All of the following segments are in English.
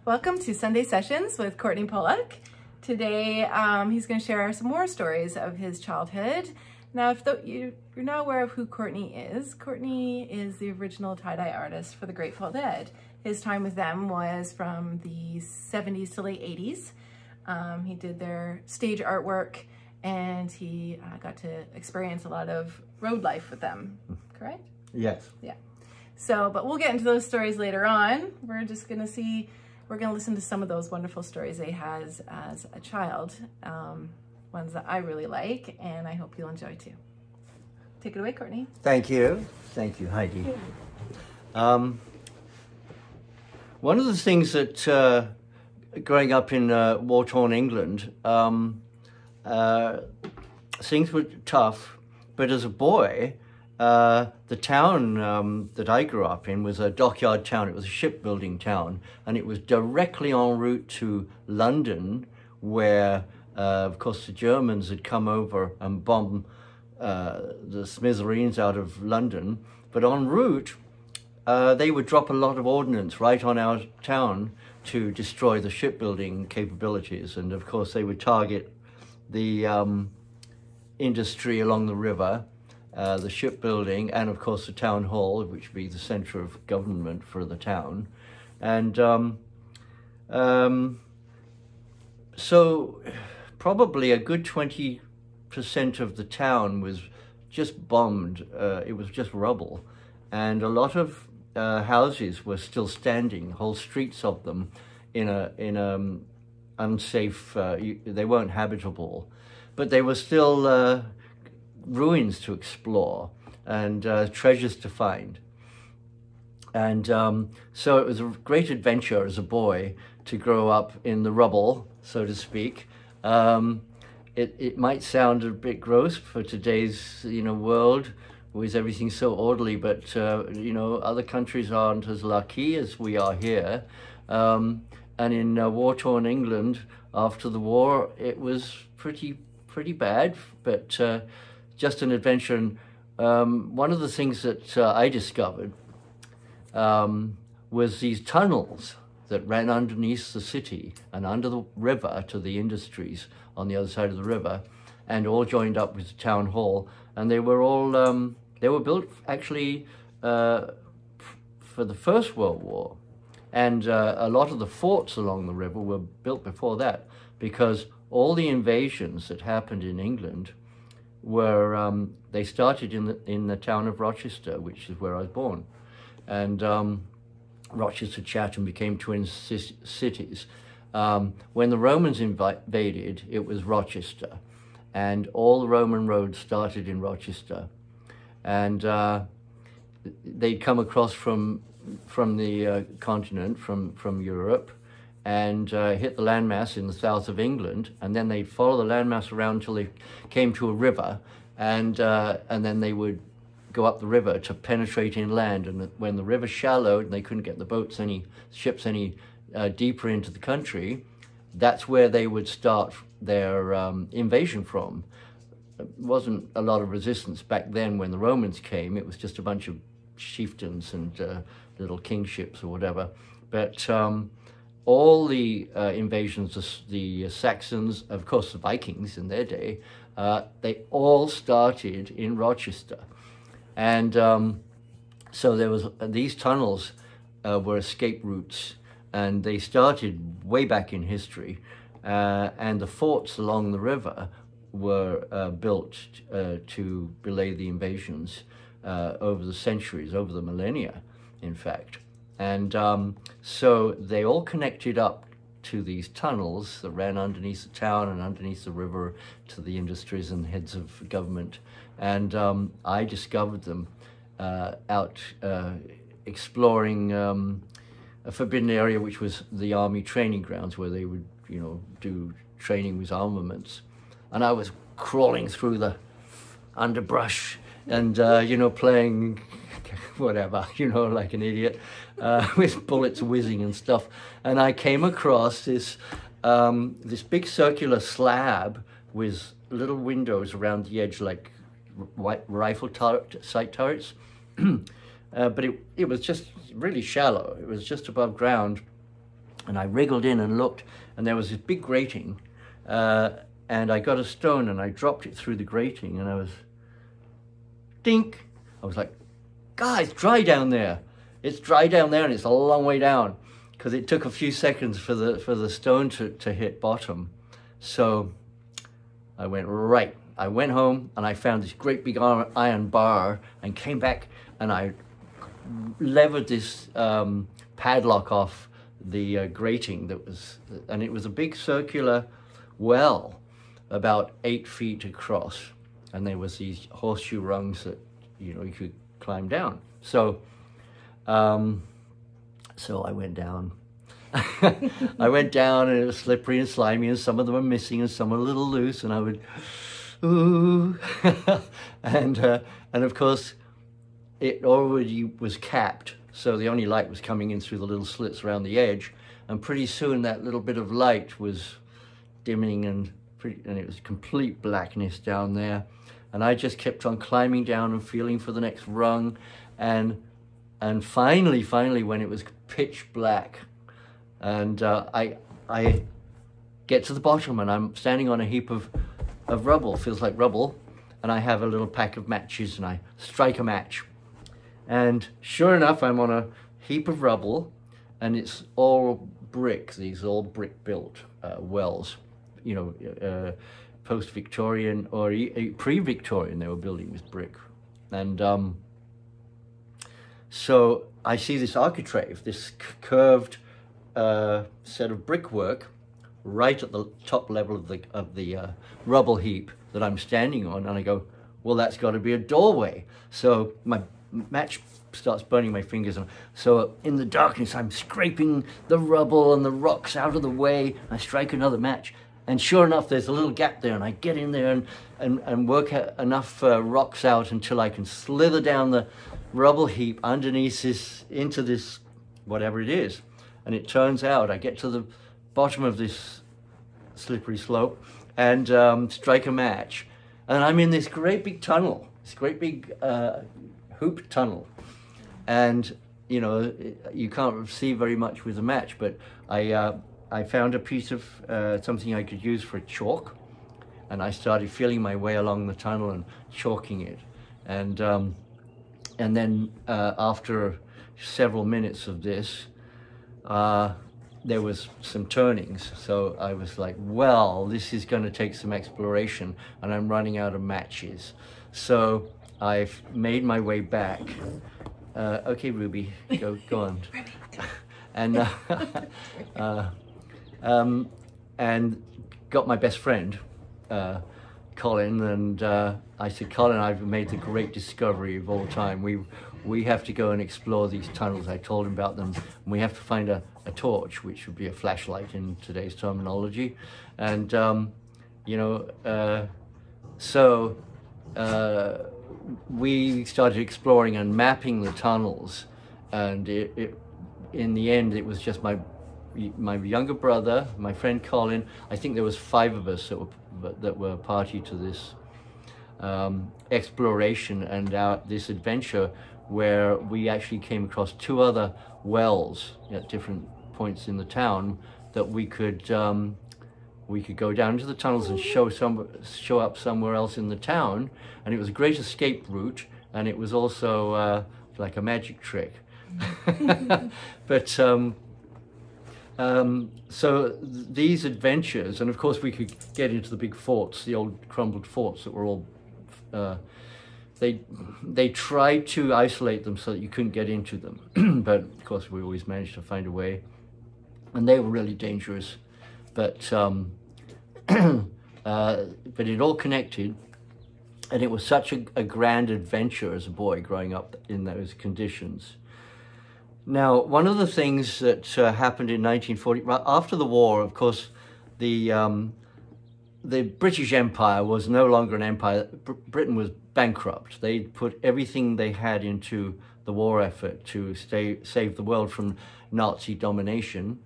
Welcome to Sunday Sessions with Courtenay Pollock. Today he's going to share some more stories of his childhood. Now, if you're not aware of who Courtenay is the original tie-dye artist for the Grateful Dead. His time with them was from the 70s to late 80s. He did their stage artwork and he got to experience a lot of road life with them, correct? Yes. Yeah. So, but we'll get into those stories later on. We're going to listen to some of those wonderful stories he has as a child, ones that I really like, and I hope you'll enjoy too. Take it away, Courtenay. Thank you. Thank you, Heidi. One of the things that growing up in war-torn England, things were tough, but as a boy, the town that I grew up in was a dockyard town. It was a shipbuilding town, and it was directly en route to London, where, of course, the Germans had come over and bombed the smithereens out of London. But en route, they would drop a lot of ordnance right on our town to destroy the shipbuilding capabilities. And of course, they would target the industry along the river, the shipbuilding, and of course the town hall, which would be the center of government for the town. And so probably a good 20% of the town was just bombed. It was just rubble. And a lot of houses were still standing, whole streets of them, in a unsafe, they weren't habitable, but they were still ruins to explore and treasures to find. And so it was a great adventure as a boy to grow up in the rubble, so to speak. It might sound a bit gross for today's world, with everything so orderly, but other countries aren't as lucky as we are here. And in war-torn England after the war, it was pretty bad, but just an adventure. And one of the things that I discovered was these tunnels that ran underneath the city and under the river to the industries on the other side of the river, and all joined up with the town hall. And they were all they were built actually for the First World War, and a lot of the forts along the river were built before that, because all the invasions that happened in England were they started in the town of Rochester, which is where I was born. And Rochester, Chatham became twin cities. When the Romans invaded, it was Rochester, and all the Roman roads started in Rochester. And they'd come across from the continent, from Europe, and hit the landmass in the south of England, and then they'd follow the landmass around until they came to a river, and then they would go up the river to penetrate inland. And when the river shallowed and they couldn't get the ships any deeper into the country, that's where they would start their invasion from. There wasn't a lot of resistance back then when the Romans came. It was just a bunch of chieftains and little kingships or whatever. But all the invasions, the Saxons, of course the Vikings in their day, they all started in Rochester. And so there was these tunnels were escape routes, and they started way back in history. And the forts along the river were built to belay the invasions over the centuries, over the millennia, in fact. And so they all connected up to these tunnels that ran underneath the town and underneath the river to the industries and heads of government. And I discovered them out exploring a forbidden area, which was the army training grounds, where they would, do training with armaments. And I was crawling through the underbrush and, playing whatever, like an idiot, with bullets whizzing and stuff. And I came across this big circular slab with little windows around the edge, like rifle sight turrets. But it was just really shallow. It was just above ground. And I wriggled in and looked, and there was this big grating, and I got a stone and I dropped it through the grating, and I was, dink. I was like, God, it's dry down there. It's dry down there, and it's a long way down, because it took a few seconds for the stone to hit bottom. So I went right. I went home and I found this great big iron bar and came back and I levered this padlock off the grating that was, and it was a big circular well about 8 feet across, and there was these horseshoe rungs that, you know, you could climb down. So so I went down. I went down, and it was slippery and slimy, and some of them were missing and some were a little loose, and I would, ooh. and of course it already was capped, so the only light was coming in through the little slits around the edge, and pretty soon that little bit of light was dimming, and it was complete blackness down there. And I just kept on climbing down and feeling for the next rung, and finally when it was pitch black, and I get to the bottom, and I'm standing on a heap of rubble, feels like rubble, and I have a little pack of matches, and I strike a match. And sure enough, I'm on a heap of rubble, and it's all brick, these all brick built wells, you know, post-Victorian or pre-Victorian they were building with brick. And so I see this architrave, this curved set of brickwork right at the top level of the rubble heap that I'm standing on, and I go, well, that's got to be a doorway. So my match starts burning my fingers, and so in the darkness I'm scraping the rubble and the rocks out of the way. I strike another match, and sure enough there's a little gap there, and I get in there and work enough rocks out until I can slither down the rubble heap underneath this, into this whatever it is. And it turns out I get to the bottom of this slippery slope and strike a match, and I'm in this great big tunnel, this great big hoop tunnel, and you know, you can't see very much with a match, but I found a piece of something I could use for chalk, and I started feeling my way along the tunnel and chalking it, and then after several minutes of this, there was some turnings, so I was like, well, this is going to take some exploration, and I'm running out of matches. So I've made my way back. Okay, Ruby, go on. And and got my best friend, Colin, and I said, Colin, I've made the great discovery of all time. We have to go and explore these tunnels. I told him about them, and we have to find a torch, which would be a flashlight in today's terminology. And you know, so we started exploring and mapping the tunnels, and in the end it was just my younger brother, my friend Colin. I think there was 5 of us that were party to this exploration and this adventure, where we actually came across 2 other wells at different points in the town that we could go down into the tunnels and show up somewhere else in the town. And it was a great escape route, and it was also like a magic trick. But so these adventures, and of course we could get into the big forts, the old crumbled forts that were all they tried to isolate them so that you couldn't get into them, but of course we always managed to find a way, and they were really dangerous, but it all connected, and it was such a grand adventure as a boy growing up in those conditions. Now, one of the things that happened in 1940, after the war, of course, the British Empire was no longer an empire. Britain was bankrupt. They put everything they had into the war effort to save the world from Nazi domination,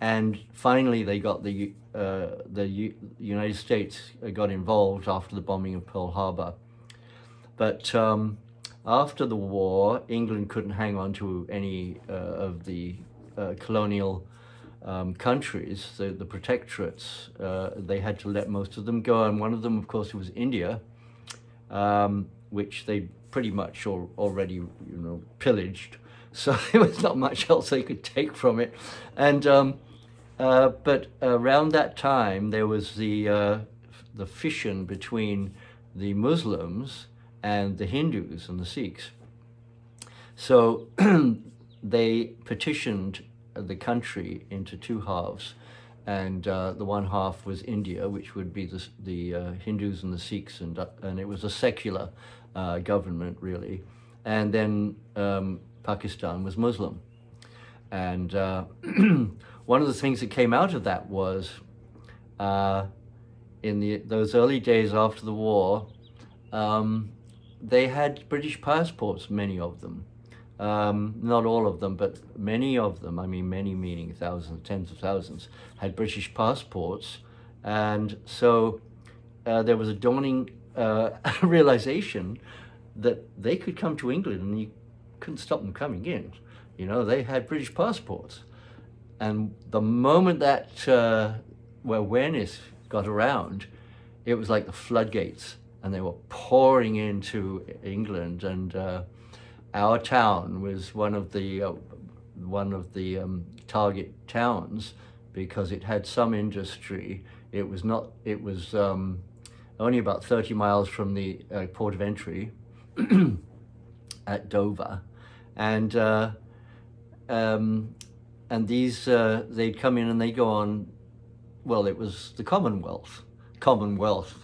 and finally they got the United States got involved after the bombing of Pearl Harbor. But after the war, England couldn't hang on to any of the colonial countries, the protectorates, they had to let most of them go. And one of them, of course, was India, which they pretty much already, pillaged. So there was not much else they could take from it. And but around that time, there was the fission between the Muslims and the Hindus and the Sikhs. So they partitioned the country into two halves, and the one half was India, which would be the Hindus and the Sikhs, and it was a secular government, really. And then Pakistan was Muslim. And one of the things that came out of that was in those early days after the war, they had British passports, many of them. Not all of them, but many of them, I mean many meaning thousands, tens of thousands, had British passports. And so there was a dawning realization that they could come to England and you couldn't stop them coming in. They had British passports. And the moment that awareness got around, it was like the floodgates, and they were pouring into England. And our town was one of the target towns because it had some industry. It was only about 30 miles from the port of entry at Dover, and these they'd come in and they'd go on. Well, it was the Commonwealth.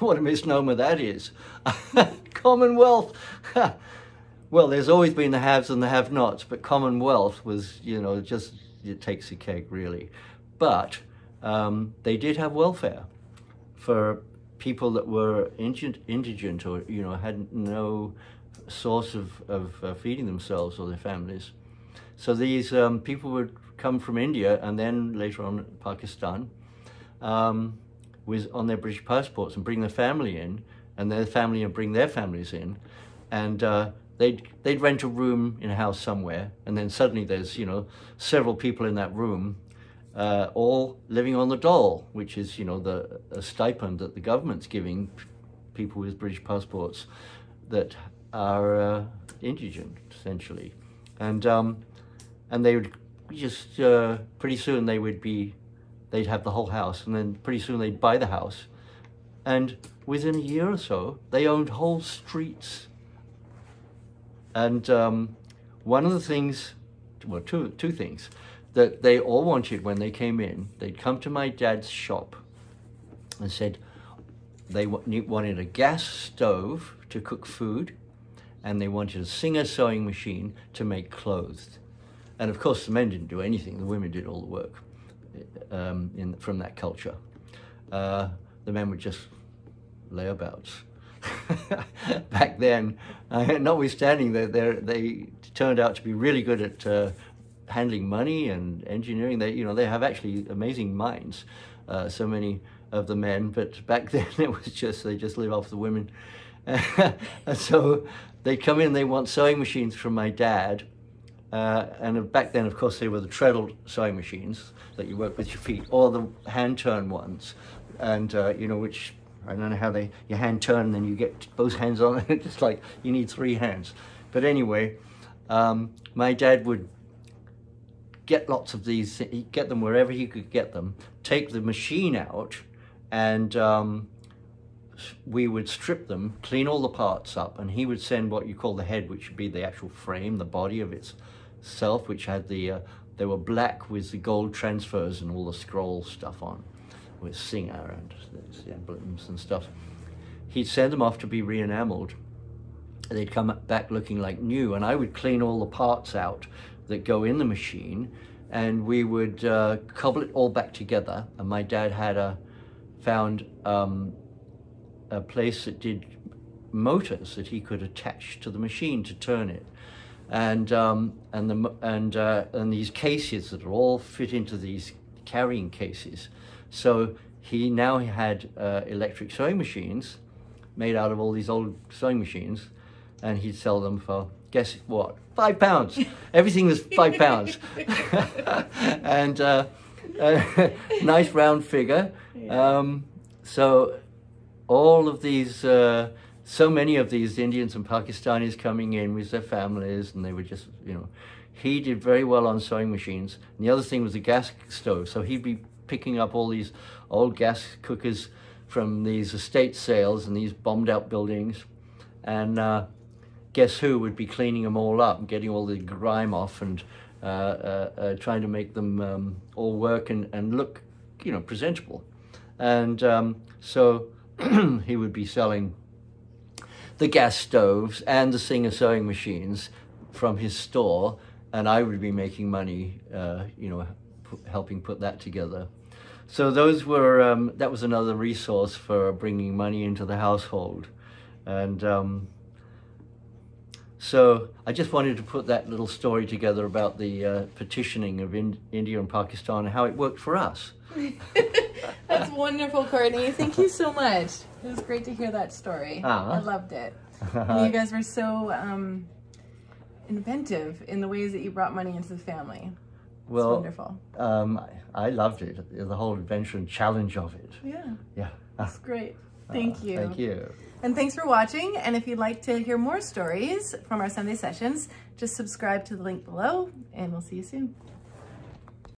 What a misnomer that is. Commonwealth. Well, there's always been the haves and the have-nots, but Commonwealth was, just, it takes a cake, really. But they did have welfare for people that were indigent or, had no source of feeding themselves or their families. So these people would come from India and then later on Pakistan on their British passports and bring their family in, and their family and bring their families in, and they'd rent a room in a house somewhere, and then suddenly there's several people in that room, all living on the dole, which is a stipend that the government's giving people with British passports that are indigent, essentially, and they would just pretty soon they'd have the whole house, and then pretty soon they'd buy the house, and within a year or so they owned whole streets. And one of the things, well, two things that they all wanted when they came in, they'd come to my dad's shop and said they wanted a gas stove to cook food, and they wanted a Singer sewing machine to make clothes. And of course the men didn't do anything, the women did all the work from that culture. The men would just layabouts. Back then, notwithstanding that they turned out to be really good at handling money and engineering. They have actually amazing minds, so many of the men, but back then it was just, they just live off the women. And so they come in, they want sewing machines from my dad, and back then, of course, they were the treadle sewing machines that you work with your feet, or the hand-turn ones, and which, I don't know how you hand turn and then you get both hands on it. It's just like you need 3 hands. But anyway, my dad would get lots of these, he'd get them wherever he could get them, take the machine out, and we would strip them, clean all the parts up, and he would send what you call the head, which would be the actual frame, the body of itself, which had they were black with the gold transfers and all the scroll stuff on, with Singer and the emblems and stuff. He'd send them off to be re-enameled. They'd come back looking like new, and I would clean all the parts out that go in the machine, and we would cobble it all back together. And my dad had found a place that did motors that he could attach to the machine to turn it, and these cases that are all fit into these carrying cases. So he now had electric sewing machines made out of all these old sewing machines, and he'd sell them for, guess what, £5. Everything was £5. nice round figure. Yeah. So all of these, so many of these Indians and Pakistanis coming in with their families, and they were just, you know, he did very well on sewing machines. And the other thing was the gas stove. So he'd be picking up all these old gas cookers from these estate sales and these bombed out buildings. And guess who would be cleaning them all up and getting all the grime off and trying to make them all work and look, you know, presentable. And so he would be selling the gas stoves and the Singer sewing machines from his store, and I would be making money, you know, helping put that together. So those were, that was another resource for bringing money into the household. And so I just wanted to put that little story together about the petitioning of India and Pakistan and how it worked for us. That's wonderful, Courtney. Thank you so much. It was great to hear that story. I loved it. And you guys were so inventive in the ways that you brought money into the family. It's wonderful. I loved it, the whole adventure and challenge of it. Yeah. Yeah. That's great. Thank you. Thank you. And thanks for watching. And if you'd like to hear more stories from our Sunday sessions, just subscribe to the link below, and we'll see you soon.